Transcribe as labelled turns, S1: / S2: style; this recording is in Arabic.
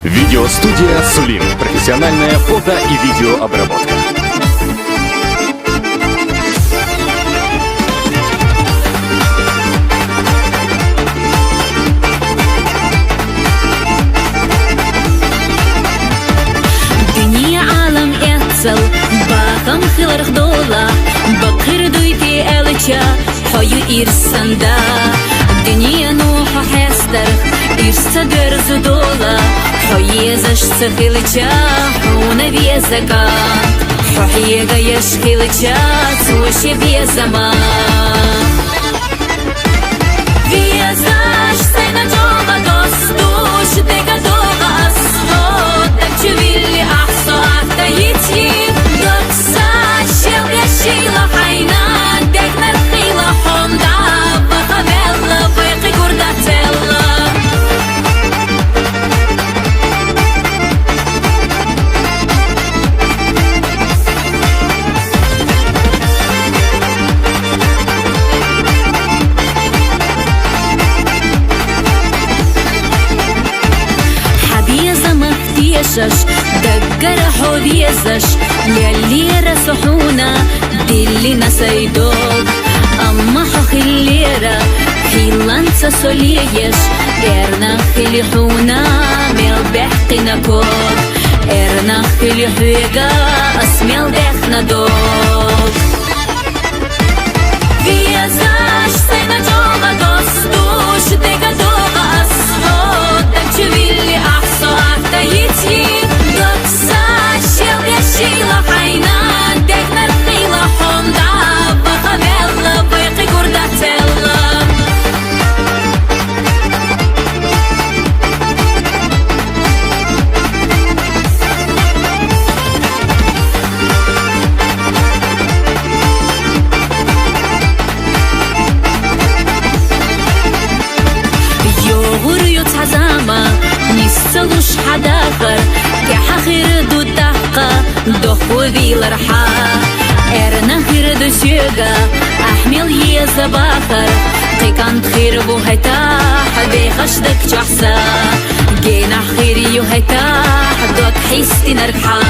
S1: Видеостудия «Сулим». Профессиональная фото- и видеообработка.
S2: دنيا عالم اتصل باقم خلر خدولا بقر دويتي الچا حيو إرسندا دنيا نوح حستر إرسدر زدولا حيزش سخلچا حونا بيزكا حيغا يشخلچا سوشي بيزمان بيزاش سينا جوغا دوستوش ديگا دوغا أصحو دكچويلي أحصو أحتا يتيب دوكسا شل يشيلا حينان ديگنا الخيلا حوندا بخبلا بيقي قردا تلا يشش دقر حويزش يلي رسحونا دلي نسيدوك أما حخ الليرة حيلانسا سوليش إرنا خليحونا ميل بحقنا كوك إرنا خليحوغا أسميل دخنا دوك ويزاش سينا جوغا دوستوش ديگا دوغا أصحو دكچويلي أحصو أحتا يتيب دوكسا شل يشيلا حينان ديگنا الخيلا حوندا بخبلا بيقي قردا تلا نستلوش حداخر كحخير دو تحقا دخو ذي الرحا ارنا خير دو شيغا احمل يزا باخر قيكان خير بو هيتاح بيخشدك جحسا جينا خير يو هيتاح دوك حيستي نرحا